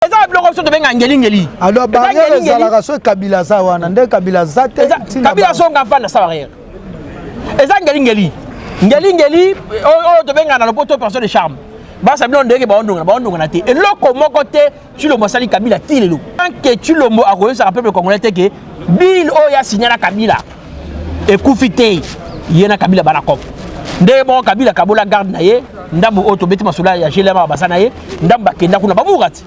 eza bloko so to benga ngeli alors barrière ezalaka so kabila za wana nde kabila za te kabila so nga fana sa barrière eza ngeli o to benga na lopoto personne de charme ba sa bilon ndenge ba ondonga na te eloko moko te Tshilombo sali kabila tilelo tant que Tshilombo a reconnu sa peuple congolais te que bill o ya signé na kabila ekufite yena kabila bana kop nde bon kabila kabola garde na ye ndambo o to beti masula ya jelema basana ye ndamba kenda kuna babugati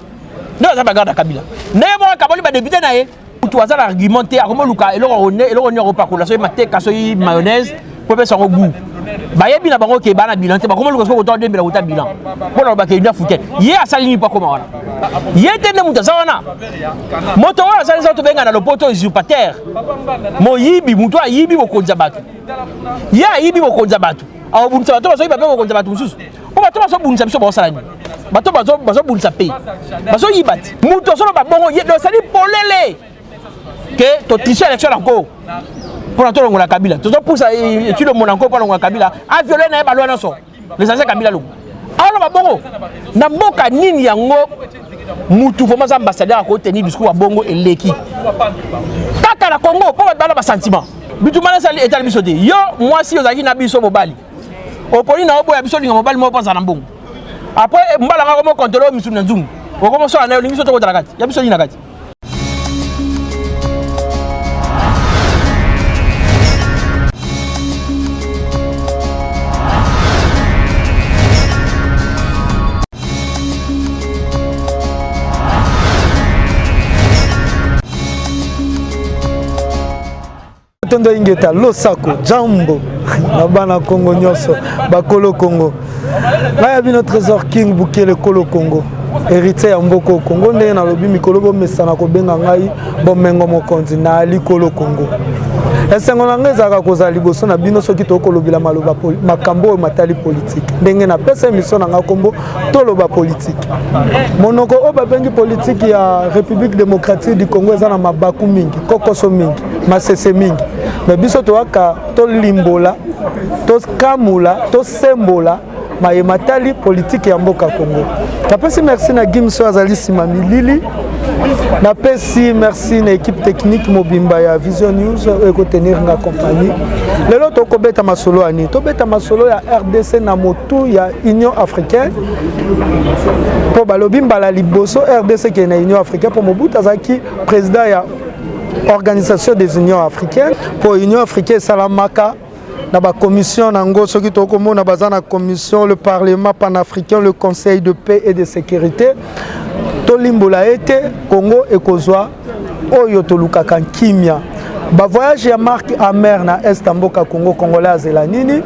nde za bagarde kabila nde bon kaboli ba député na ye tu as argumenté a comment luka eloko nyoko pakola so mateka so mayonnaise pour faire son goût ba yebi na bango ke bana bilan te ba comment luka so ko to 2000 ko ta bilan pour ba ke une africaine ye asali ni pa koma wana ye tende muta zawana moto wa asali za to benga na lopoto usurpateur moyibi muto ayibi bokonza batu ye ayibi bokonza batu awo bunisa bato bazo yiba pe bokonza batu mususu o bato bazo bunisa biso ba salani bato bazo bunisa pe bazo yibati muto so ba bongo ye do sali polele que to tricher élection encore pour entendre la Kabila to poussa tu le monde encore pour la Kabila a violé na ba loi so les anciens Kabila lo alors ba bongo na mboka nini yango mutu foma za ambassadeur a ko tenir discours a bongo eleki kaka la Congo pour ba sentiment bitumana sali état biso te yo moi si ozaki na biso mobali oponi na obo ya biso linga mobali mo pensa na mbongo après mbala nga ko contrôler misu na nzungu ko ko so na lingi so to ko talakati ya biso ni nakati Tondo ingeta losako jambo na bana Congo nyoso bakolo Congo là y a notre trésor king Bukele Kolo Congo héritier ya mboko Congo ndenge na lobi mikolo bo mesana ko benga ngai bo mengo mokonzi na ali Kolo Congo esengo na ngeza ka kozala liboso na bino soki to kolobila maloba makambo matali politique ndenge na pesa mission na ngakombo to loba politique monoko o babengi politique ya République démocratique du Congo eza na mabaku mingi kokoso mingi masese mingi mais biso to aka to limbola to kamula to sembola maye matali politique ya mboka Congo tapesi merci na Gimso azali sima milili na pesi merci na équipe technique mobimba ya Vision News eko tenir nga compagnie lelo to ko beta masolo ani to beta masolo ya RDC na motu ya Union africaine po balobi mbala liboso RDC ke na Union africaine po Mobutu azaki président ya Organisation des Unions africaines pour Union africaine salamaka na ba commission nango soki to ko mona bazana commission le parlement panafricain le conseil de paix et de sécurité to limbola été Congo ekozwa oyo to lukaka kimia ba voyage ya Marc Amer na est mboka Congo congolais azela nini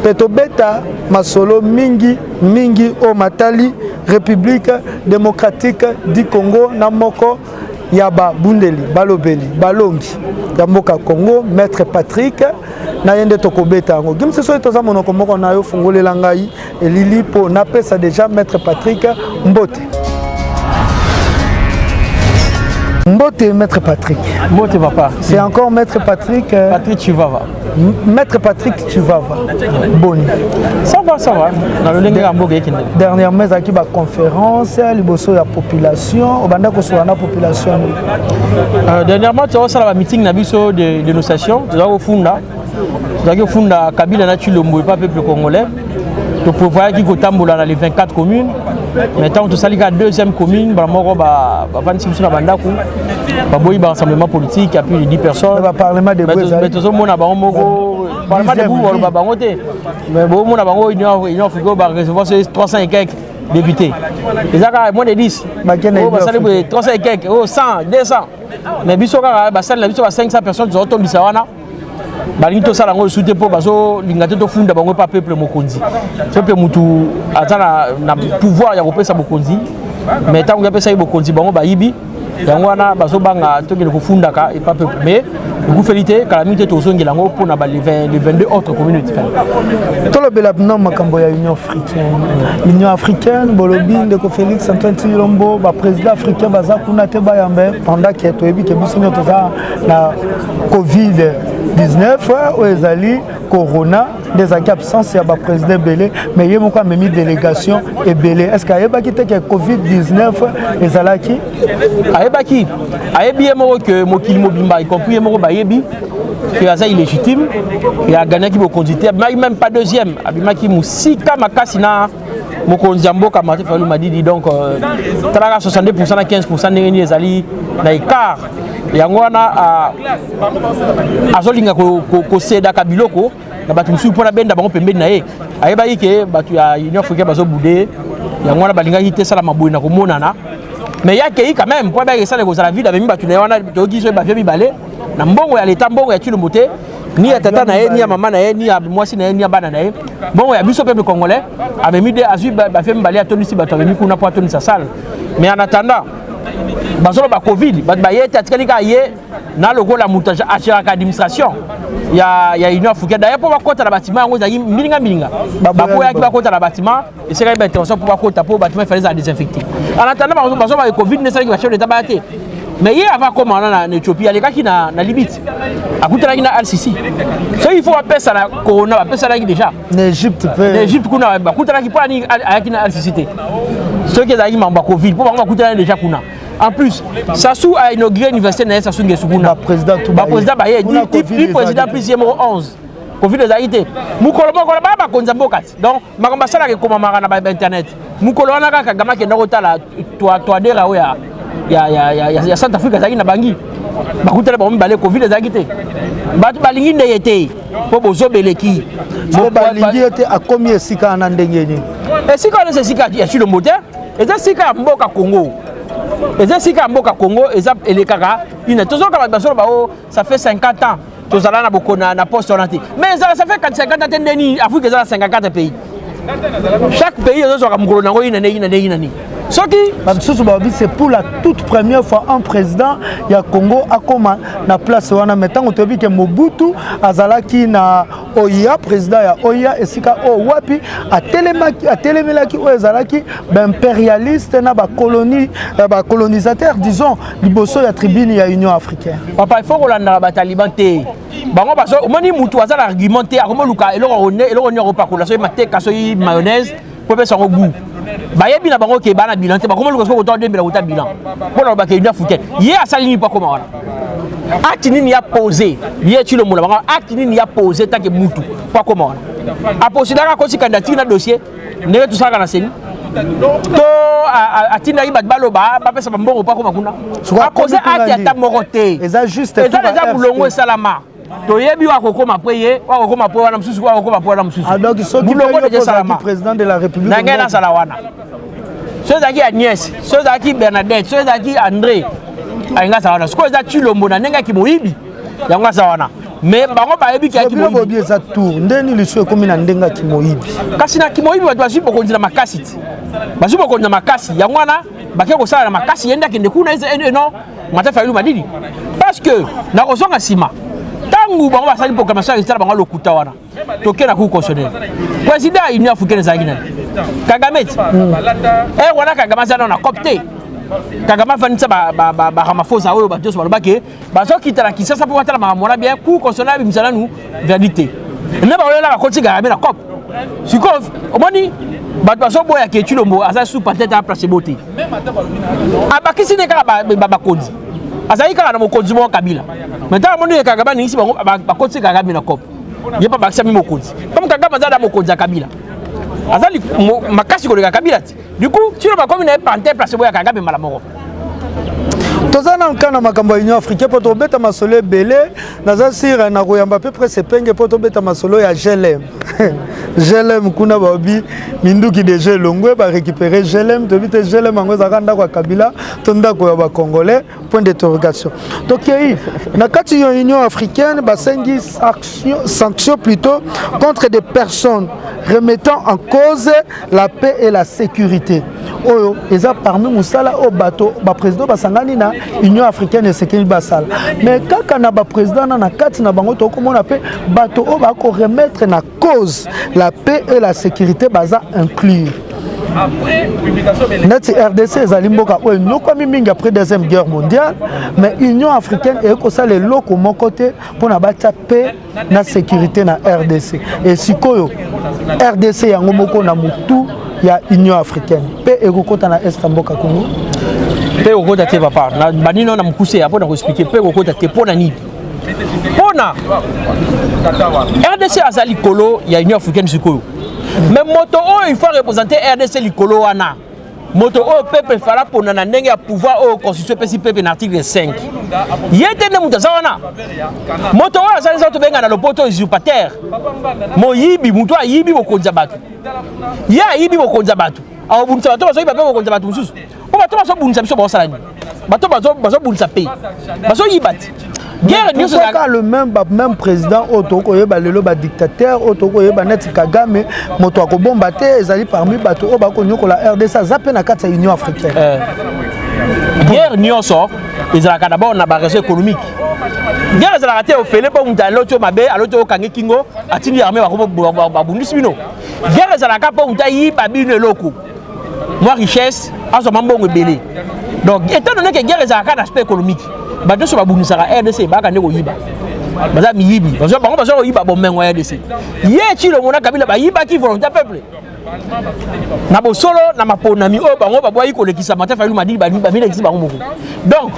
peto beta masolo mingi o matali République démocratique du Congo na moko Yaba Bundeli, Balobeli, Balongi, Damboka Congo, Maître Patrick, Nayende Tokobeta. Gim se soit toza monoko moko na yo fungole langai elili po nape ça déjà Maître Patrick Mbote. Mbote Maître Patrick. Mbote papa. C'est encore Maître Patrick. Patrick Chivava. Maître Patrick Chivava. Boni. Ça va. Dans le lingue amboge kinde. Dernièrement zaki ba conférence liboso ya population, obanda ko so na population. Dernièrement tu as ça la meeting na biso de dénonciation, tu as au funda. Tu as au funda Kabila na Tshilombo pas peuple congolais. Tu prévois qui ko tambola dans les 24 communes. Maintenant tout ça la deuxième commune ba moko ba 26 na bandaku. Ba boyi ba rassemblement politique, il y a plus de 10 personnes. Ba parlement de Bouza. Mais tout mona ba moko parlement de Bouza ba bangote. Mais bo mona bango union africaine ba recevoir 300 et quelques députés. Les aka moins de 10. Ba sali 300 et quelques, 100, 200. Mais biso ka ba sali biso 500 personnes zo tombisa wana. Balingi to sala ngo soute po bazo lingate to funda bango pa peuple mokonzi. Peuple mutu atana na pouvoir ya kopesa mokonzi. Mais tant que pesa mokonzi bango ba yibi yango wana bazo banga to ke ko funda ka et pas peuple. Mais vous félicitez calamité to zongi lango pour na ba les 22 autres communautés. To le bela non makambo ya Union africaine. Union africaine bolobi ndeko Félix Antoine Tshilombo ba président africain baza kuna te ba yambe pendant que to ebi ke biso nyoto za na Covid 19 ezali corona des absences ya ba président belé mais yé moko amemi délégation et belé est-ce qu'ayeba ki te que Covid-19 ezalaki ayebi moko que mokili mobimba y compris moko ba yebi que aza illégitime et a gagné qui bo conduite même pas deuxième abimaki musika makasi na mokonzi mboka Martin Fayulu Madidi donc talaka 62% na 15% ndenge ezali na écart yango wana azolinga ko seda kabiloko na batu musu pona benda bango pembeni na ye ayeba yike batu ya Union africaine bazo boudé yango wana balinga yite sala maboyi na komonana mais yake quand même pour ba yesa le kozala vida bemi batu na wana toki so ba vie mibale na mbongo ya leta mbongo ya Chilombo te ni ya tata na ye ni ya mama na ye ni ya mwasi na ye ni ya bana na ye mbongo ya biso peuple congolais amemi de azui ba vie mibale ya tonisi batu amemi kuna po tonisa sale mais en attendant bazolo ba covid ba yete atikali ka ye na logo la montage achiraka administration ya Union africaine d'ailleurs pour bakota na bâtiment yango za milinga bapo ya ki bakota na bâtiment et c'est quand même intervention pour bakota pour bâtiment fallait à désinfecter en attendant bazolo ba covid ne sala ki ba chef d'état ba te mais hier avant comment na Éthiopie aleka ki na limite akutala ki na RCC so il faut appeler ça na corona appeler ça ki déjà l'Égypte kuna bakutala ki pa ni ayaki na RCC ce qui est d'ailleurs mamba covid pour bakutala déjà kuna. En plus, Sassou a inauguré l'université de Sassou Nguessoukuna. Président ba ye dit président plus numéro 11. Covid de Zaïté. Mukolo moko ba konzambo kati. Donc makomba sala ke koma mara na internet. Mukolo wana kaka gama ke ndako tala toi dera ya Centre Afrique zaki na bangi. Bakutela ba mbale Covid de Zaïté. Batu balingi ndeyete po bozo beleki. Mo balingi ete akomi esika na ndengeni. Esika na esika ya Chilombo te. Eza sika mboka Congo. Et c'est quand Mboka Congo et les Kaka, ça fait 50 ans que ça a beaucoup na poste orienté. Mais ça fait 50 ans que Afrique est 54 pays. Chaque pays a son c'est pour la toute première fois un président ya Congo a comme na place wana metango tobi ke Mobutu azalaki na OIA président ya OIA esika o wapi atelemaki o ezalaki impérialiste na ba colonie ba colonisateur disons liboso ya tribune ya Union africaine. Papa il faut que la ba taliban te bango baso moni mutu azala argumenter akomo luka eloko nyoko pakola so mateka so mayonnaise pour faire son goût. Bayebi na bango ke bana bilan te ba comment le ko to 2000 ko bilan pour ba ke Union africaine hier asalini pas comment wana acte nini ya posé hier Chilombo bango acte nini ya posé tant que mutu pas comment wana a posida ko si candidature na dossier ne tout ça kana seni to atina iba balo ba pesa mbongo pas comment kuna a posé acte ya ta moroté eza juste eza déjà bulongo salama toyebi wa kokoma après wa kokoma après wana mususu wa kokoma après wana mususu donc soki le président de la République na ngena sala wana ceux qui Agnès ceux qui Bernadette ceux qui André ainga sala wana ko za Chilombo na nenga ki moyibi yango sala wana mais bango bayebi ki ki moyibi za tour ndeni liso komi na ndenga ki moyibi kasi na ki moyibi ba basi boko ndila makasi basi boko ndila makasi yango wana baké ko sala na makasi yenda ki ndekuna non Martin Fayulu Madidi parce que na kozonga sima tangu bango basali proclamation ya bango lokuta wana toke na cour constitutionnelle président ya Union africaine zaki nani Kagame wana Kagame zana na copte Kagame fanisa ba Ramaphosa oyo bato so balobake bazo kitala Kinshasa pour watala makamona bien cour constitutionnelle bisala nous verdict ne ba olela ka koti Kagame na cop siko omoni bato bazo boya ke Chilombo asa sous peut-être à place beauté abakisi ne kala ba konzi azali kala na mokonzi mo Kabila maintenant mon Kagame ni ici ba koti Kagame na cop il pas bakisa mi mokonzi comme Kagame azala mokonzi ya Kabila azali makasi ko de Kabila du coup Chilombo comme une panthère place boya Kagame mala moko tozana nkana makambo Union africaine pour tobeta masolo belé naza sira na koyamba peu près sepenge pour tobeta masolo ya GLM GLM kuna babi minduki de Gelongwe ba récupérer GLM tobite GLM ngo zakanda kwa Kabila tonda ko ba congolais point d'interrogation donc na kati ya Union africaine ba sengi sanction plutôt contre des personnes remettant en cause la paix et la sécurité oyo eza parmi musala au bateau ba président basangani na Union africaine et sécurité basala mais kaka na ba président na kati na bango to komona pe bateau o ba ko remettre na cause la paix et la sécurité baza inclure Net RDC ezali mboka oyo nyokwami mingi après deuxième guerre mondiale, mais Union africaine ekosala eloko moko te mpona batia paix na sécurité na RDC. Et sikoyo RDC yango moko na mutu ya Union africaine. Paix ekokota na est mboka Congo. Paix ekokota te papa. Na banino na mukuse ya mpona ko expliquer paix ekokota te mpona nini? Mpona RDC azali kolo ya Union africaine sikoyo. Mais moto oyo il faut représenter RDC likolo wana. Moto oyo peuple fala pona na ndenge ya pouvoir oyo constitution pesi peuple na article 5. Yete ne muta zawana. Moto oyo azali za to benga na lopoto usurpateur. Moyibi muto ayibi bokonza batu. Ya yibi bokonza batu. Awo bunza bato bazo yiba bokonza batu mususu. O bato bazo bunza biso ba sala ni. Bato bazo bunza pe. Bazo yibati. Pourquoi le même président Otoko yeba lelo ba dictateur Otoko yeba net Kagame moto akobomba te ezali parmi bato o bakonyo la RDC zape na kati ya Union africaine. Guerre nyonso ezalaka d'abord na ba raison économique. Guerre ezalaka te ofele po muta loto mabe aloto okangi kingo atindi armée ba bundisi bino. Guerre ezalaka po muta yiba bino eloko. Moi richesse azo mambongo belé. Donc étant donné que guerre ezalaka d'aspect économique. Bato so babunisaka RDC baka ndeko yiba baza miyibi bazo bango bazo yiba bomengo ya RDC ye chilo mona kabila ba yiba ki volonté peuple na bosolo na maponami o bango babwa yiko lekisa mata falu madi ba mina kisi bango moko donc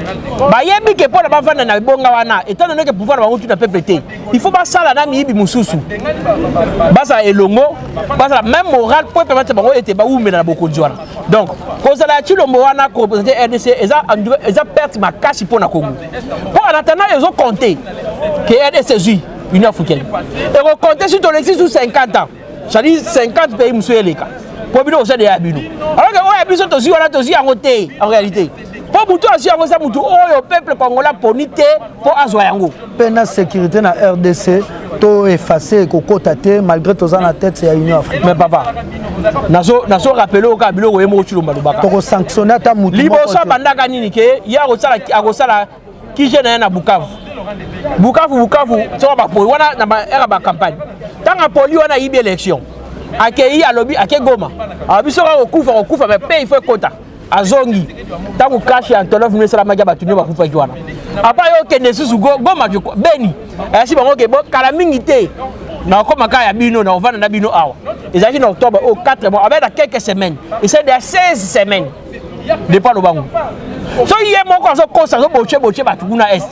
ba yebi ke pona ba vanda na bonga wana étant donné que pouvoir bango tout na peuple té il faut pas sala na miyibi mususu basa elongo basa même moral pour permettre bango été ba umena na bokonzi wana donc kozala chilombo wana ko représenter RDC eza perte ma cash pour na Congo pour en attendant ils ont compté que RDC est Union africaine et on compter sur ton existe sous 50 ans ça dit 50 pays monsieur eleka pour bino ça de abino alors que oya biso tozi wana tozi en côté en réalité pour mutu asi yango sa mutu oyo peuple congolais ponité pour azwa yango pena sécurité na RDC to effacer kokota te malgré toza na tête ya Union africaine. Mais papa nazo rappeler au kabilo ko yemo chulomba lobaka to ko sanctionner ta mutu liboso bandaka nini ke ya akosala ki jeune na Bukavu so ba poli wana na era ba campagne tanga poli wana yibi élection akei alobi akegoma abiso ko kufa mais paye il faut kota azongi tangu cash ya Antonov Mnesala maja batunyo bakufa kiwana apa yo kende susu goma beni asi bango ke bo kala mingi te na koma ka ya bino na ovana na bino awa ezaki na octobre au 4 mois avec quelques semaines et c'est de 16 semaines dépend lo bango so yé moko zo kosa zo boche batukuna est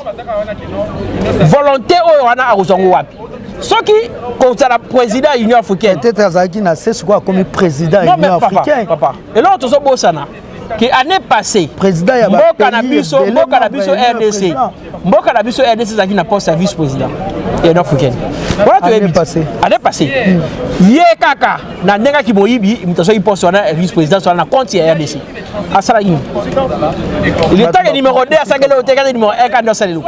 volonté oyo wana akuzongo wapi soki kozala président Union africaine peut-être azaki na c'est quoi comme président Union africaine papa et là to so bosana que année passée président ya mboka na biso RDC mboka na biso RDC zaki na poste vice président et Union africaine voilà tu année passée yé kaka na ndenga ki moyibi mutaso yi poste na vice président sur na compte ya RDC asala yini il est temps numéro 2 asangele oteka numéro 1 quand ça lelo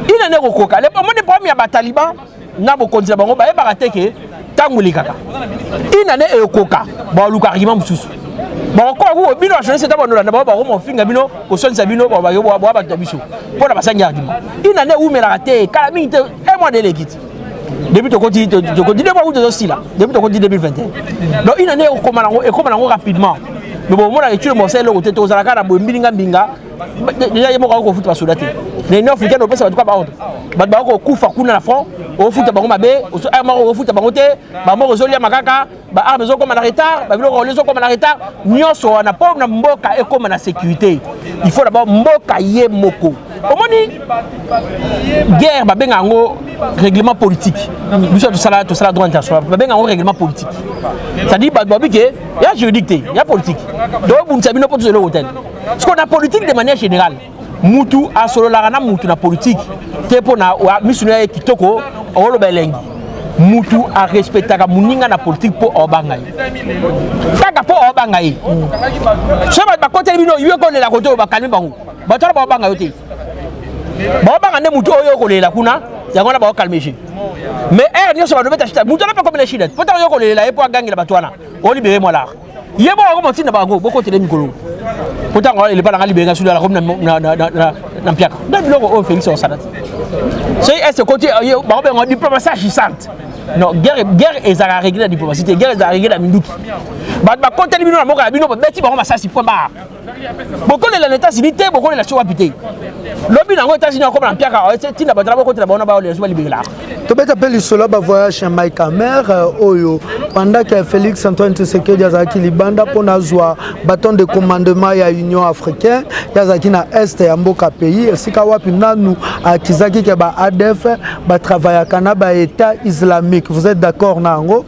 ina ne kokoka le pomone premier ba taliban na bokonzi bango ba yeba kateke tanguli kaka ina ne ekoka ba luka argument mususu ba ko bino jeunesse ta bonola na ba ko finga bino ko sonza bino ba yo ba ba biso pour la basanga argument ina ne umela te kala mingi te un mois de l'équipe depuis to continue de pas où de aussi là depuis to continue 2021 donc ina ne ekoma rapidement mais bon moi la tu mo c'est le côté to zalaka na bombinga mbinga déjà yemo ko futa basoda te les neuf africains au pesa ba ba ordre ba ko kufa kuna na front au futa bango mabe au futa bango te ba mo rezolia makaka ba arme zo comme na retard ba bilo les zo comme na retard nyonso na pauvre na mboka et comme na sécurité il faut d'abord mboka ye moko omoni guerre ba benga ngo règlement politique biso to sala droit international ba benga ngo règlement politique ça dit ba bike ya juridique te ya politique donc bunsa bino poto le hôtel ce qu'on a politique de manière générale mutu asolo la na mutu na politique te pona misuna kitoko olo belengi mutu a respectaka muninga na politique po obangai kaka po obangai so ba côté bino ywe ko le la côté ba kalmi bango ba tara ba obangai yote ba obanga ne mutu oyo ko le la kuna yango na ba kalmeshi mais nyo so ba dobeta chita mutu na pa comme les chilettes po tara yo ko le la e po gangi la batwana o libérer moi là yebo ko motina bango boko tele mikolo pourtant il est pas dans la libération de la comme na piaka na biloko o Félix Osadat c'est est ce côté ba ba diplomatie agissante non guerre est à régler la diplomatie guerre est à régler la minduki ba côté bino na moka bino ba beti ba masasi point bar beaucoup de l'États-Unis té beaucoup de la choix pité lobi na États-Unis comme na piaka tina ba trabo côté na ba ba les libéral to beta peli solo ba voyage chez Mike Amer oyo pendant que Félix Antoine Tshisekedi azaki libanda pona zwa bâton de commandement ya Union africaine yazaki na est ya mboka pays esika wapi nanu akizaki ke ba ADF ba travailler kana ba état islamique. Vous êtes d'accord nango?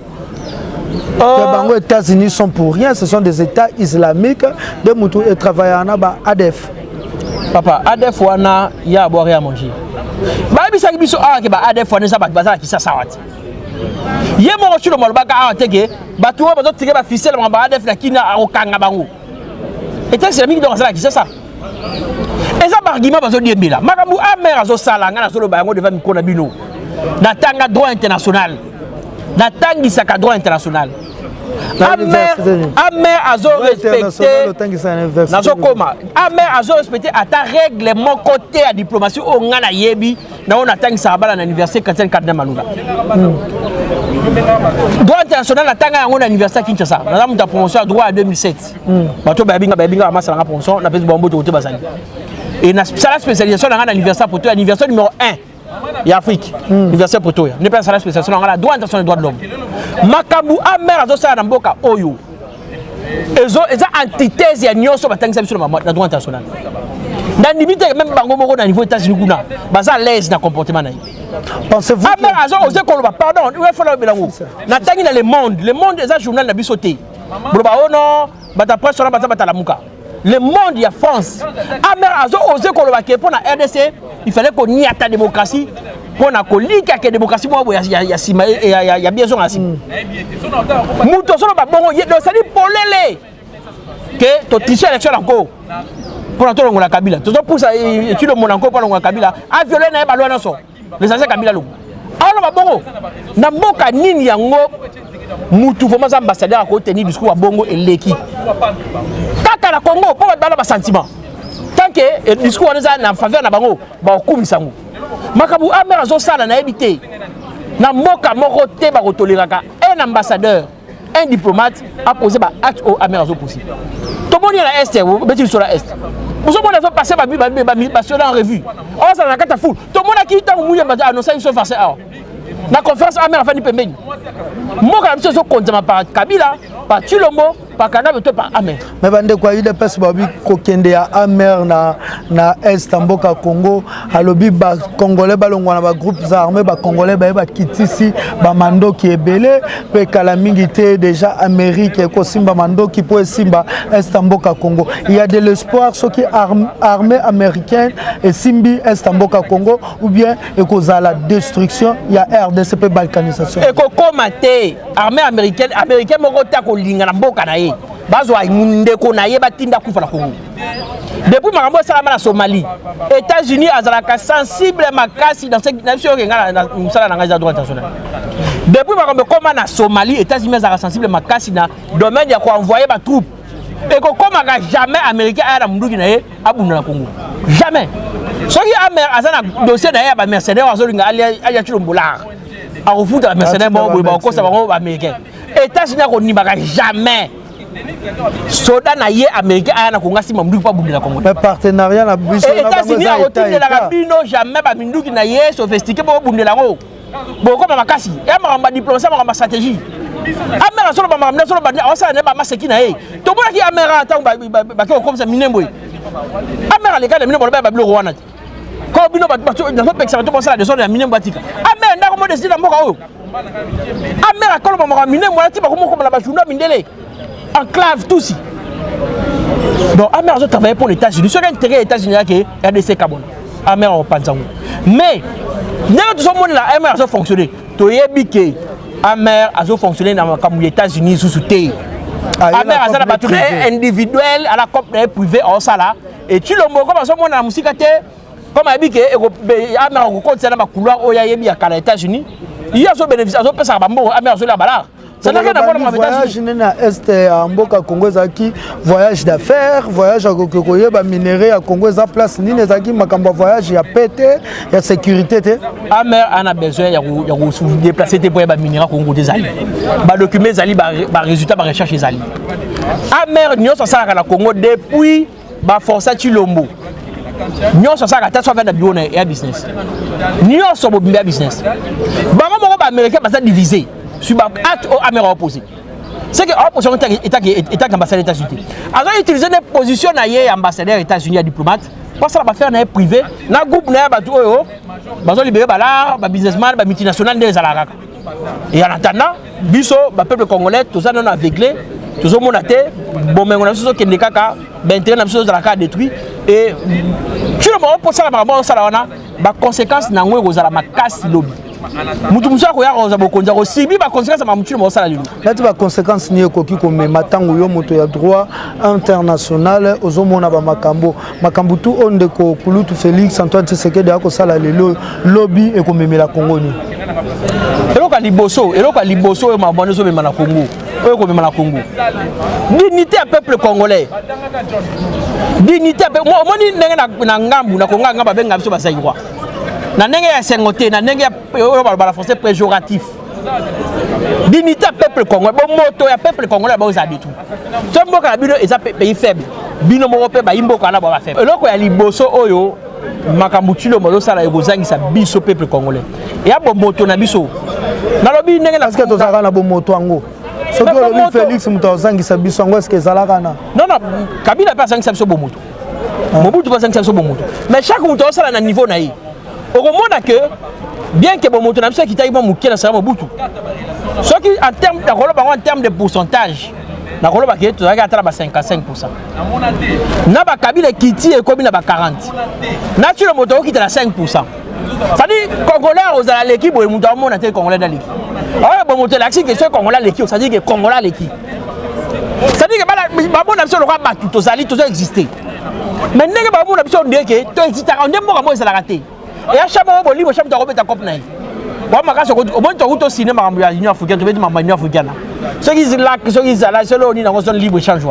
Les États-Unis sont pour rien, ce sont des États islamiques de Moutou et travaillent en ADF. Papa, ADF wana ya boire à manger. Ba bisa biso a ke ba ADF wana za ba bazala ki sa sawati. Ye mo chilo mo ba ka a teke ba tuwa ba zo tike ba ficelle ba ADF la kina a okanga bango. État islamique donc ça ki sa. Et ça argument ba zo diembela. Makambu amer azo sala ngana solo ba yango devant mikona bino. Na tanga droit international. Na tangi sa droit international. Amer azo respecté. Nazo koma. Amer azo respecté à ta règlement côté à diplomatie au ngana yebi na on tangi sa bala na université Kardinal Malunga. Droit international na tanga yango na université Kinshasa. Na muta promotion droit en 2007. Bato ba binga masala na promotion na pesi bombo to bazali. Et na spécialisation na université poto université numéro 1. Et Afrique, l'université Pretoria. Ne pas la spécialisation dans la droit international des droits de l'homme. Makabu amer azo sa na mboka oyo. Ezo antithèse ya nyonso batangisa biso na droit international. Na limite même bango moko na niveau États-Unis kuna, baza l'aise na comportement na. Pensez-vous amer azo ose koloba pardon, il faut la belango. Na tangi na le monde eza journal na biso te. Broba ono bata presse na bata la muka. Le monde ya France. Amer azo ose koloba ke pour na RDC il fallait qu'on y ait ta démocratie pour na kolika que démocratie moi ya sima ya bien sûr asim muto solo ba bongo ye do sali polele que to tricher élection encore pour na to longola Kabila to pour ça tu le monde encore pour longola Kabila a violé na ba loi na so les anciens Kabila lo alors ba bongo na mboka nini yango mutu vraiment ambassadeur ko tenir discours ba bongo eleki kaka na Congo pour ba ba sentiment tant que discours on en faveur na bango ba okumisango makabu amer azo sala na ebité na mboka moko te ba kotoleraka un ambassadeur un diplomate a posé ba acte au amer azo possible to moni na est beti sur la est vous avez les passer ba en revue on ça na kata foule to mona ki tangu muya ba annoncer une face à na conférence amer afani pembeni mboka biso zo konzama par Kabila par Chilombo par Kagame to par amer mais bande kwa ide pesa babi kokende ya amer na est mboka Congo alobi ba congolais balongwa na ba groupes armés ba congolais ba kitisi ba mandoki ebele pe kala mingi te déjà Amérique ko simba mandoki po simba est mboka Congo il y a de l'espoir ce qui armée américaine et simbi est mboka Congo ou bien ekozala destruction il y a RDC balkanisation et ko komate armée américaine moko ta ko linga na mboka na ye bazwa munde ko na ye batinda kufa na Congo depuis makambo salama na Somalie États-Unis azalaka sensible makasi dans cette nation que ngala musala na ngaza droit international depuis makambo koma na Somalie États-Unis azalaka sensible makasi na domaine ya ko envoyer ba troupe et ko koma ka jamais américain a na munduki na ye abunda na Congo jamais soki amer azana dossier na ye ba mercenaires azolinga alia chilombola a refuta la mercenaires bon ba ko sa ba américain États-Unis ko nimaka jamais soda na ye américain ana ko ngasi mamduki pa bundela Congo mais partenariat na biso na États-Unis a retourné la bino jamais ba minduki na ye sophistiqué bo bundela ngo boko makasi e ma diplomatie ma stratégie amera solo ba mamna solo ba asa ne ba maseki na ye to bona ki amera ta ba ko comme ça minembo amera le gars de minembo ba bilo wana ko bino ba na peksa to ça de son minembo batika amera ndako mo décider mboka oyo amera ko ba minembo ati ba ko mo la ba journal mindele enclave tout si donc amer a travaillé pour les États-Unis ce qui intérêt les États-Unis que RDC Kabon amer au Panzango mais nous tout ce monde là amer a fonctionné to yebi ke amer a fonctionné dans les États-Unis sous soutien amer a battu individuel à la COP privée en ça là et tu le mot comme ça monde na musika te comme yebi ke amer ko continue na couloir o yebi ya kana États-Unis il y a so bénéfice a so pesa ba mbo amer so la bala Ça n'a rien à voir avec voyage na est à Mboka Congo ezaki voyage d'affaires, voyage à kokoye ba minerai à Congo eza place nini ezaki makamba voyage ya pété, ya sécurité té. Amer a besoin ya se déplacer pour ba minerai Congo des alliés. Ba documents zali ba résultat ba recherche des alliés. Amer nyonso ça na Congo depuis ba força Chilombo. Nyonso ça ka ta so venda biona ya business. Nyonso bo bimba business. Bango moko ba américain ba ça divisé. Sur la Amérique opposée. C'est que l'opposition est ambassadeur des États-Unis. Alors, utiliser des positions ambassadeur des États-Unis à diplomate, parce que ça va faire un privé, un groupe, un libéré, un businessman, un multinational des Alaraka. Et en attendant, biso, le peuple congolais, tout ça, on a aveuglé, tout ça, on a été, bon, mais on a fait des caca, on a fait des détruit. Et tout le monde, pour ça, la conséquence, n'a pas casse lobby. Mutu musa ko ya ko za bokonza ko sibi ba conséquence ma mutu mo sala lilo lati ba conséquence ni ko ki ko me matango yo moto ya droit international ozomona ba makambo tu onde ko kulutu Félix Antoine Tshisekedi ako sala lelo lobby e ko memela Congo ni eloko liboso e ma bono zo memela Congo o ko memela Congo dignité à peuple congolais dignité mo moni ndenge na ngambu na konga ngamba benga biso ba sayi kwa na ndenge ya sengote na ndenge ya la français péjoratif dignité peuple congolais bon moto ya peuple congolais ba oza bitu so mboka bino eza pays faible bino moko pe ba imboka na ba faible eloko ya liboso oyo makambo tilo mo sala ekozangisa biso peuple congolais ya bo moto na biso na lobi ndenge na to zaka na bo moto ango soki lobi Félix muto ozangisa biso ango est-ce que zalaka na non Kabila pas zangisa biso bo moto Mobutu pas zangisa biso bo moto mais chaque moto sala na niveau na yi au moment que bien que bon moto na biso qui taille bon mukela ça Mobutu ce qui en termes en termes de pourcentage na koloba ke to zaka atala ba 55% na ba Kabila kiti e komi na ba 40 na tu le moto qui est à 5%. Ça dit congolais aux à l'équipe ou moto mon até congolais dans l'équipe alors bon moto l'action que ce congolais l'équipe ça dit que congolais l'équipe ça dit que ba bon na biso le roi ba tout zali tout exister mais ndenge ba bon na biso ndeke to exister on dem mo ça la raté et à chaque moment libre chaque temps ta cop naï bon makasi au moins to cinéma mambo ya Union africaine to beti mambo Union africaine ceux qui là ceux qui là c'est là on a son libre échange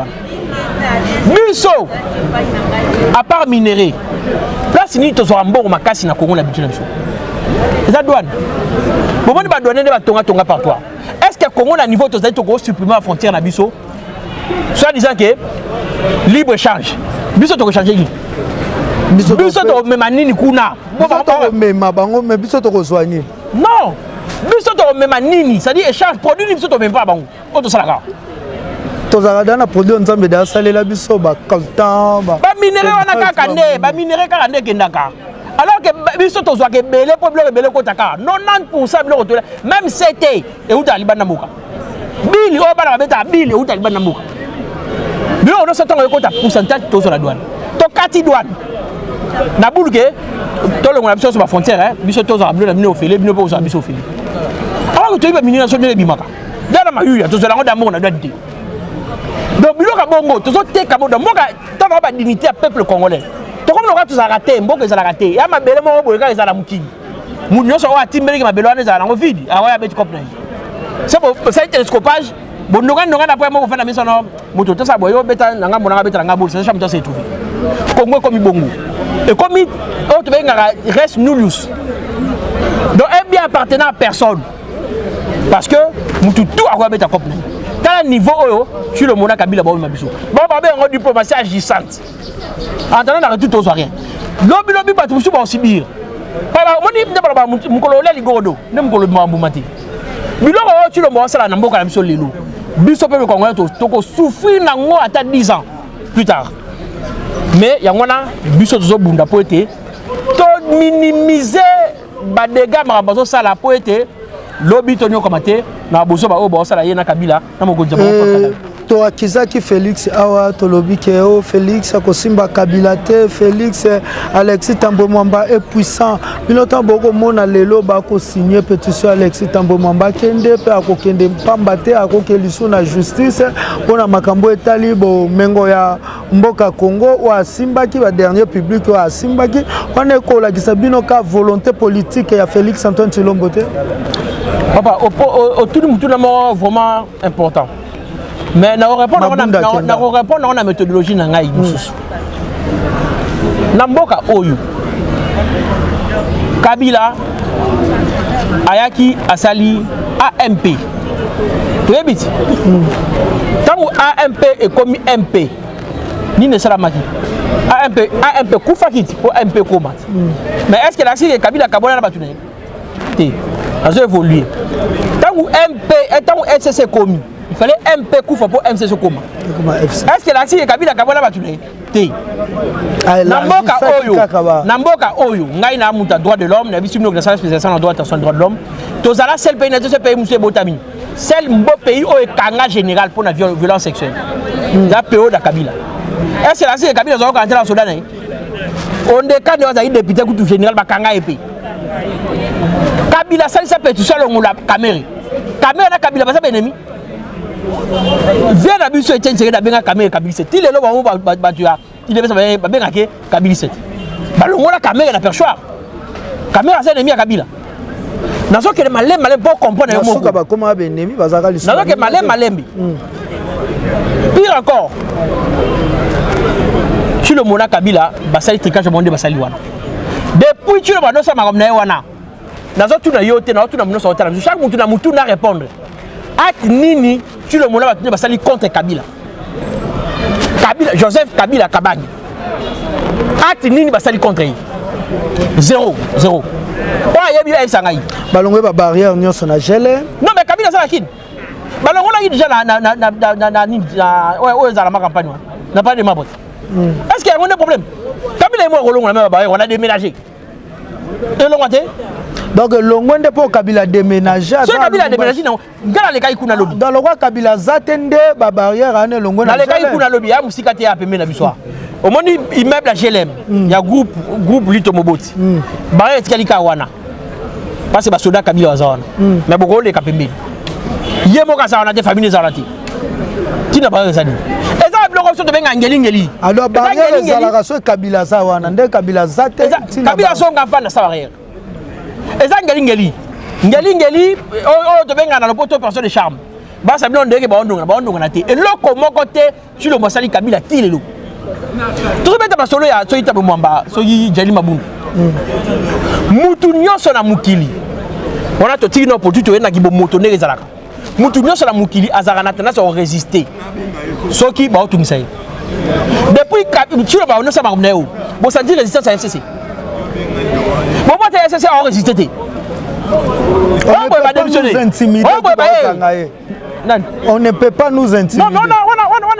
biso à part minerai place ni to so mbongo makasi na Congo na bitu na biso eza douane bon ni ba douane ne ba tonga par toi est-ce que Congo na niveau to za to go supprimer la frontière na biso soit disant que libre échange biso to ko changer biso to mema nini kuna biso to mema bango mais biso to ko soigner non biso to mema nini ça dit échange produit biso to même pas bango o to salaka to zaka na produit nzambe da salela biso ba kaltan ba minerai wana kaka nde ba minerai kaka nde kendaka alors que biso to zwa ke belé problème belé ko taka 90% biloko to même c'était et uta libana moka bili o bana beta bili uta libana moka biloko no satonga ko ta pourcentage to sur la douane to kati douane na boulke to le ngona biso sur la frontière hein biso to za bleu na mino ofele bino po za biso ofele alors que to iba minina so mele bimaka dala ma yuya to za ngo d'amour na date donc biloko bongo to zo te kamo do moka to ba dignité à peuple congolais to comme le to za raté mboko za raté ya mabele mo boye ka za la mukini munyo so wa timbeli mabele wana za ngo vide awa ya beti cop na c'est bon ça télescopage bon ndonga na po mo fana miso no moto to sa boyo beta nga mona beta nga bol ça chamito c'est tout Congo comme bongo et comme autre reste nullus donc est bien appartenant à personne parce que tout a quoi beta cop na quel niveau sur le monde Kabila ba mabiso bon ba be en diplomatie agissante en attendant na tout aux rien lobi ba tout ba subir para moni ndeba ba mukolo le ligodo ne mukolo mambu mati biloko sur le monde sala na mboka na biso lelo biso pe Congolais to ko souffrir nango ata 10 ans plus tard mais yangona biso to bunda po été to minimiser ba dégâts marabazo sala po été lobi to nyo commenter na boso ba o ba sala yena Kabila na mokonza ba to akizaki Félix awa tolobi ke o Félix akosimba Kabila te Félix Alexis Tambo Mwamba est puissant binotan boko mona lelo ba ko signer pétition Alexis Tambo Mwamba kende pe akokende pamba te akokeliso na justice pona makambo etali bo mengo ya mboka Congo wa simbaki ba dernier public wa simbaki wana ko la kisabino ka volonté politique ya Félix Antoine Tshilombo te. Papa tout le monde vraiment important. Mais na répondre à la méthodologie na ngai mususu. Na mboka oyo Kabila ayaki asali AMP. Très vite. Tant AMP est comme MP. Ni ne sera maki. AMP Koufakit ou MP Komat. Mais est-ce que la Syrie Kabila Kabona na batune? Té. Ça a évolué. Tant MP et tant FCC commis. Il fallait MP Koufa pour MCC Koma. Est-ce que la Syrie Kabila Kabona batune? Té. Namboka Oyo, ngai na muta droit de l'homme, na bisu na spécialisation en droit de l'homme. Tozala seul pays na ce pays monsieur Botami. Seul mbo pays au kanga général pour la violence sexuelle. La PO da Kabila. Est-ce que la Syrie Kabila zo ka entrer en Soudan? On décade aux députés ku général ba kanga épée. Kabila ça pétition la caméra. Caméra Kabila pas ennemi. Viens d'abus sur Etienne Tshisekedi d'abinga caméra Kabila. Il est là ba tu as il devait savoir benga ke Kabila 7. Balongo la caméra na perchoir. Caméra c'est ennemi à Kabila. Nazo que malem pour comprendre le mot. Nazo comment ennemi bazaka liso. Nazo que malem. Pire encore. Tu le mona Kabila basali tricage monde basali wana. Depuis tu le mona ça ma na wana. Nazo tu na yote na tu na muno sortir. Chaque mutu na mutu na répondre. At nini tu le mona basali contre Kabila. Kabila Joseph Kabila Kabani. At nini basali contre lui. 0. Oya yebi la sangai. Balongwe ba barrière nyonso na gele. Non mais Kabila ça kin. Balongwe la déjà na ouais za la campagne. Na pas de mabot. Est-ce qu'il y a un problème? Kabila et moi on a déménagé. Et l'on donc Longwende pour Kabila déménager. Si Kabila déménager non, ngala le kai kuna lobby. Dans le roi Kabila zatende ba barrière ane Longwende. Dans le kai kuna lobby ya musikate ya pembe na biswa. Au moins immeuble à GLM, il y a groupe Lito Moboti. Barrière tikalika wana. Parce que ba soda Kabila wazawana. Mais boko le kapembe. Yemo ka sa wana te famille zalati. Tina ba zani. Alors barrière ezalaka so Kabila za wana nde Kabila zate Kabila songa mfana sa barrière eza ngeli o to benga na lopoto personne de charme ba sa bino ndeke ba ondonga na te eloko moko te sur le mosali Kabila tilelo to beta ba solo ya so ita bomwamba so yi jali mabundu mutu nyonso na mukili wana to tino po tuto ena kibo moto ne ezalaka mutu nyonso na mukili azaka na tendance à résister soki ba otumisa ye depuis tu ba on sama mneo bo senti résistance à FCC bon moi t'es FCC a résisté te on ne peut pas nous intimider. Non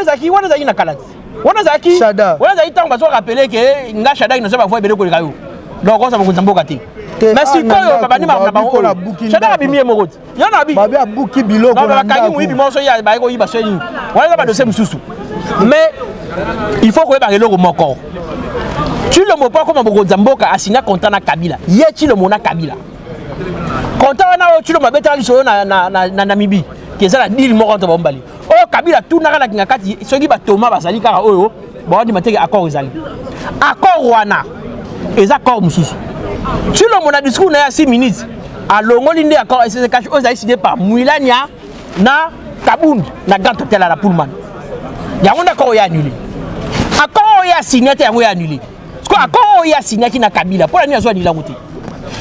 on zaki na kalati on zaki tant ba so rappeler que nga Shada ina so ba fois bele ko likayo donc on sa ko nzamboka te mais si koyo babani na bango Shada abimi mokoti yana abi babi abuki biloko na kangi muibi moso ya ba ko yiba soni wana ba dossier mususu mais il faut que ba reloko moko tu le mot pas comme boko nzamboka asina konta na Kabila ye ti le mona Kabila konta na tu le mabeta liso na Namibie keza la deal moko to bombali o Kabila tout na la kingakati soki ba toma bazali kaka oyo ba di mateke accord ezali accord wana eza accord mususu tu le mona discours na 6 minutes a longoli ndi accord ese cash o signé par Muilania na Kabund na Ganto tela la Pullman ya on accord ya annulé accord ya signé te ya annulé parce que accord ya signé ki na Kabila pour la ni azo annulé ngote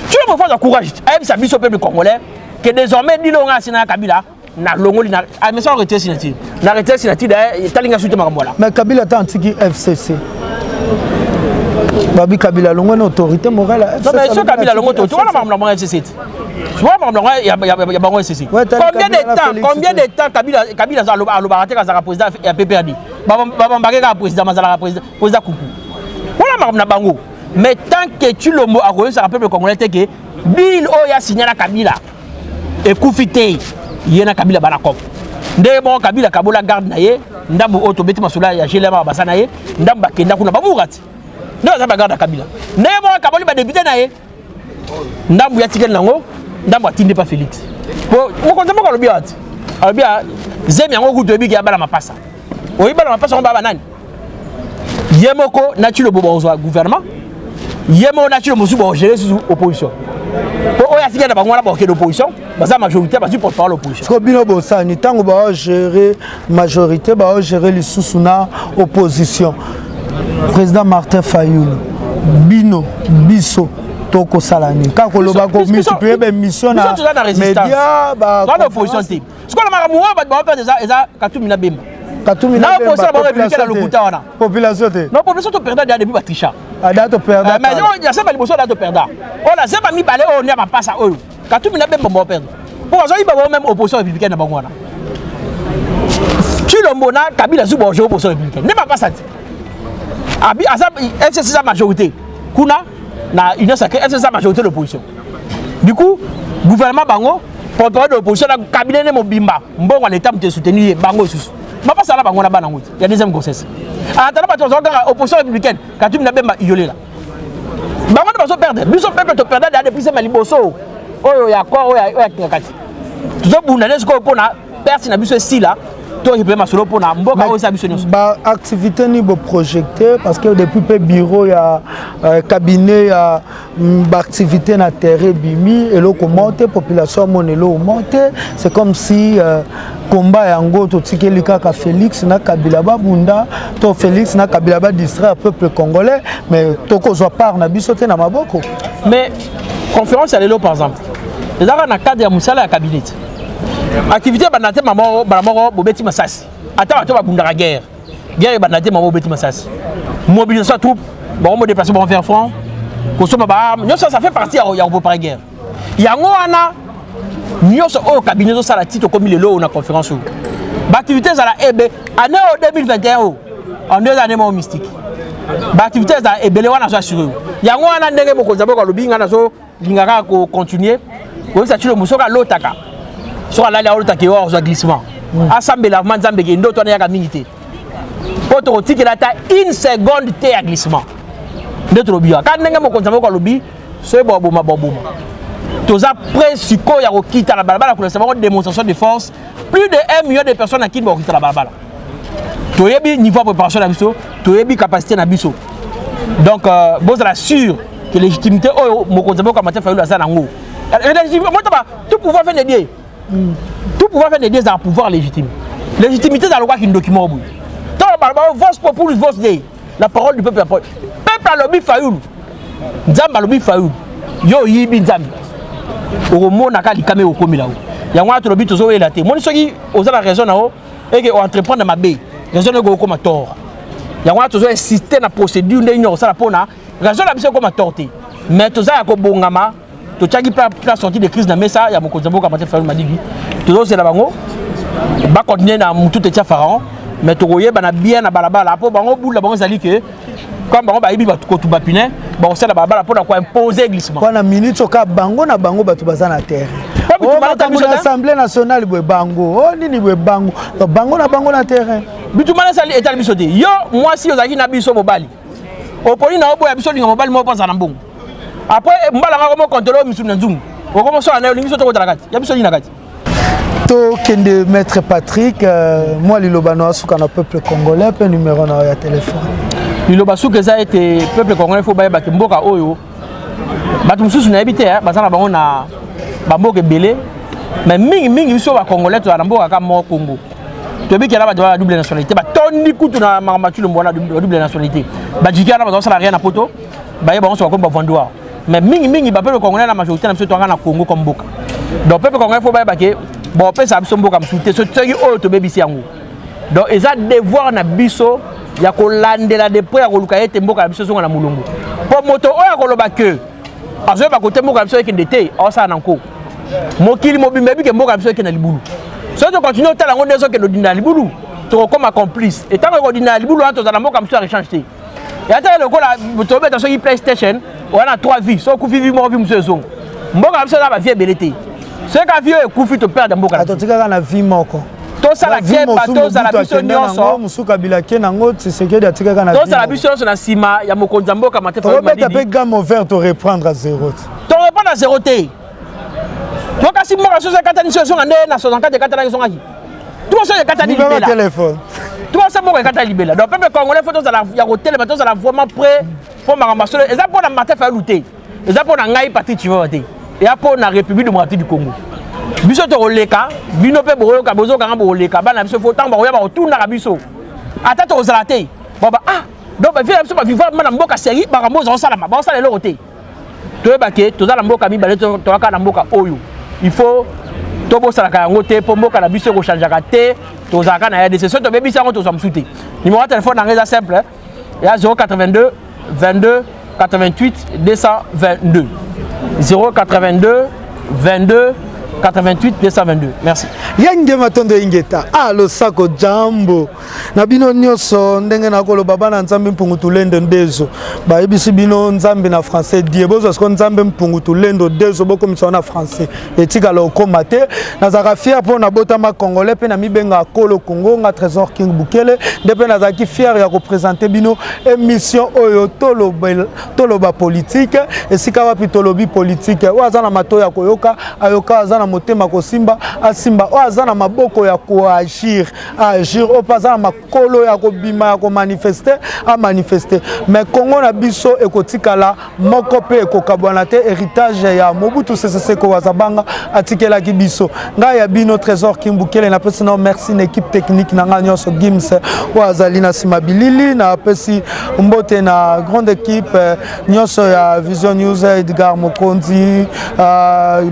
tu le faut courage ayebi sa biso peuple congolais que désormais dilo nga sina Kabila na longoli na mais ça arrêter signature na arrêter signature talinga suite makambola mais Kabila ta antiki FCC babi Kabila longo na autorité morale non mais ce Kabila longo tu vois la maman FCC tu vois maman il y a bango FCC combien de temps Kabila za aloba ka za président ya PPRD baba mbake ka président mazala président kuku voilà maman na bango mais tant que tu le mot a reçu ça peuple congolais que bill o ya signé na Kabila et koufité yena Kabila bana cop Ndé bon Kabila Kabola garde naye, ndambo auto beti masula ya gelema basa naye, ndamba kenda kuna babugati. Ndé za garde Kabila. Ndé bon Kaboli ba député naye. Ndambo ya tikel nango, ndambo atinde pas Félix. Bon, mo konta mo ko biati. Albia zemi yango ku tobi ya bala mapasa. Oyi bala mapasa on baba nani? Yemoko na tu le bobo au gouvernement. Yemo na tu le mosu bo gérer sous opposition. Pour oya tikel na bango na ba l'opposition, baza majorité ba supporte par l'opposition. Ko bino bo sa ni tango ba gérer majorité ba gérer les sous-na opposition. Président Martin Fayoulou bino biso toko salani ka ko loba ko multiplier be mission na média ba dans l'opposition type ce qu'on a maramu ba perdre eza Katumbi na Bemba na opposition ba républicain na lokuta wana population te non population to perdre depuis Patricia ada to perdre mais il y a ça ba liboso da to perdre on a ça ba mi balé on ne va pas ça Katumbi na Bemba ba perdre pour ça il ba même opposition républicaine na bango wana tu le mona Kabila zu ba opposition républicaine ne va pas ça abi asa c'est sa majorité kuna na une sacrée c'est sa majorité de l'opposition. Du coup, gouvernement bango porte-parole de l'opposition na cabinet ne mobimba mbongo l'état te soutenir bango sous. Ma pas ça là bango na bana ngoti. Il y a deuxième grossesse. Attends pas tu regardes opposition républicaine Katumbi na Bemba iolé là. Bango ne pas perdre. Biso peuple te perdre depuis c'est maliboso. Oyo ya kwa oyo ya kati. Tuzo bundane ko pona perte na biso si là. Ba activité ni bo projecteur parce que depuis le bureau il y a cabinet il y a activité na terre bimi et le monter population monelo monter c'est comme si combat yango to tikeli kaka Félix na Kabila ba bunda to Félix na Kabila ba distrait peuple congolais mais to ko zo part na biso te na maboko mais conférence à l'élo par exemple les ara na cadre ya musala ya cabinet activité banate mamo balamoro bobeti masasi ata bato babundaka guerre banate mamo bobeti masasi mobilisation troupe bon déplacer bon faire front kosoma ba ça fait partie ya préparer guerre yango wana nyoso au cabinet zo sala titre comme lelo na conférence ba activité za la ebe année 2021 en 2 années mo mystique ba activité za ebele wana so assuré yango wana ndenge bokonza boko lobinga na so lingaka ko continuer ko sa tilo musoka lotaka sur la ligne de qui est glissement. Assemblée la manzambe qui est d'autres on y a minité. Pour te la taille une seconde t'es à glissement. De trop bien. Quand n'engue mon compte avec le lobby, c'est bobo ma bobo. Tous après suko ya quitter la balabala pour savoir une démonstration de force. Plus de 1 million de personnes qui vont quitter la balabala. Tu as bien niveau de préparation à biso, tu as bien capacité à biso. Donc bon ça assure que légitimité oh mon compte avec comment faire le ça nango. Tout pouvoir faire des dieux. Tout pouvoir faire des dieux à pouvoir légitime. Légitimité dans le droit qui document. La parole du peuple. Peuple a lobby Fayoulou. Nzamba lobby Fayoulou. Yo yibi Nzambi. Au monde n'a qu'à l'icamé au commis là-haut. Il y a un autre lobby toujours là. Mon qui osait la raison là-haut et qui entreprendre ma baie. Raison de go comme tort. Il y a un autre toujours insister dans la procédure d'union ça la pona. Raison de la comme torté. Mais tout ça a comme bongama. Tu as pas sorti de crise dans mais ça il y a beaucoup de gens qui ont fait m'a dit toujours c'est la bango ba continuer dans tout était pharaon mais tu voyais bana bien na balabala pour bango boule la bango zali que comme bango ba ibi ba ko tu ba pine ba on sait la balabala pour quoi imposer glissement kwa na minute oka bango na bango ba tu baza na terre l'Assemblée nationale boy bango oh nini boy bango to bango na terrain bitumana sali état biso te yo moi si ozaki na biso mobali opoli na obo ya biso linga mobali mo pensa na mbongo. Après, mbala ngako mo contrôler misu na nzungu. Oko so ana lingi so to kotala kati. Ya biso ni na kati. To kende maître Patrick moi lilobano asuka na peuple congolais pe numéro na ya téléphone. Liloba suka za été peuple congolais faut ba ki mboka oyo. Batu mususu na ebité bazana bango na bamboka belé mais mingi biso ba congolais to na mboka ka mo Congo. To bi ki na ba double nationalité ba toni kutu na mamatu le mbona double nationalité. Ba jikana ba ça rien na poto. Ba yeba on so ko ba vandoir. Mais mingi ba peuple congolais la majorité na biso to na Congo comme mboka. Donc peuple congolais faut ba ke bon pe ça biso mboka msute so tsaki oyo to bebisi yango. Donc eza devoir na biso ya ko landela de près ya ko luka ete mboka biso zonga na mulungu. Po moto oyo ko loba ke azo ba ko te mboka biso ekende te o sa nanko. Mokili mobimba bi ke mboka biso ekende libulu. So to continue tala ngo nezo ke no dinda libulu to comme complice. Et tant que dinda libulu anto za na mboka biso rechange te. Et attends le ko la to beta so PlayStation on a 3 vies so ku vivi mo vi biso zonga. Mboka biso na ba vie belete. Ce qu'a vu est koufi to perdre mboka. Atotika na vie moko. to sala keba to sala biso nyonso musuka bilake nango Tshisekedi atikaka na to sala biso nyonso na sima ya mokonzi mboka Martin Fayulu Madidi to beta pe gamme ouverte to reprendre à zéro to reprendre à zéro te to kasi mboka so katani so ngande na so ngande katani so ngaki to so katani libela téléphone to so mboka katani libela donc peuple congolais faut to sala ya hotel mais to sala vraiment prêt pour makambaso eza pour na Martin Fayulu te eza pour na ngai Patrick Chimamba te et pour la République démocratique du Congo. Biso to oleka, bino pe boyoka bozo kanga boleka, bana biso fo tamba oya ba otunda ka biso. Ata to ozalate. Baba donc ba vivre biso ba vivre na mboka série ba kambo zo salama, ba sala lelo te. To ba ke to za na mboka mi balé to ka na mboka oyo. Il faut to bo sala ka yango te po mboka na biso ko changeaka te, to za ka na ya décision to be biso ngo to zo msute. Numéro de téléphone na simple. Ya 082 22 88 222. 082 22 88 222. Merci. Yange matondo ingeta. Lo sako jambo. Na bino nyoso ndenge na kolo baba na nzambe mpungu tulendo ndezo. Ba ebisi bino nzambe na français diebozo sko nzambe mpungu tulendo ndezo boko misona français. Etika lo komate na zaka fier po na botama congolais pe na mibenga kolo Congo nga Trésor King Bukele ndepe na zaki fier ya ko présenter bino émission oyo toloba politique esika wapi tolobi politique waza na mato ya koyoka ayoka azana motema ko simba asimba o azana maboko ya ko agir o pazana makolo ya ko bima ya ko manifester a manifester mais Congo na biso ekotikala moko pe ekokabwana te héritage ya Mobutu Sese Seko wazabanga atikela ki biso nga ya bino Trésor King Bukele na pesi na merci na équipe technique na nga nyonso Gims wazali na simabilili na pesi mbote na grande équipe nyonso ya Vision News Edgar Mokonzi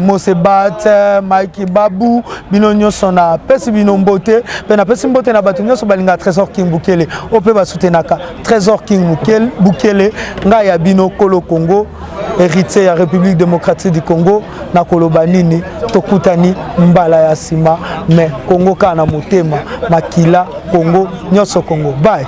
Mosebat Mike Babu bino nyonso na pesi bino mbote pe na pesi mbote na bato nyonso balinga Trésor King Bukele ope basutenaka Trésor King Bukele nga ya bino kolo Congo héritier ya République démocratique du Congo na koloba nini tokutani mbala ya sima mais Congo kana motema makila Congo nyonso Congo bye.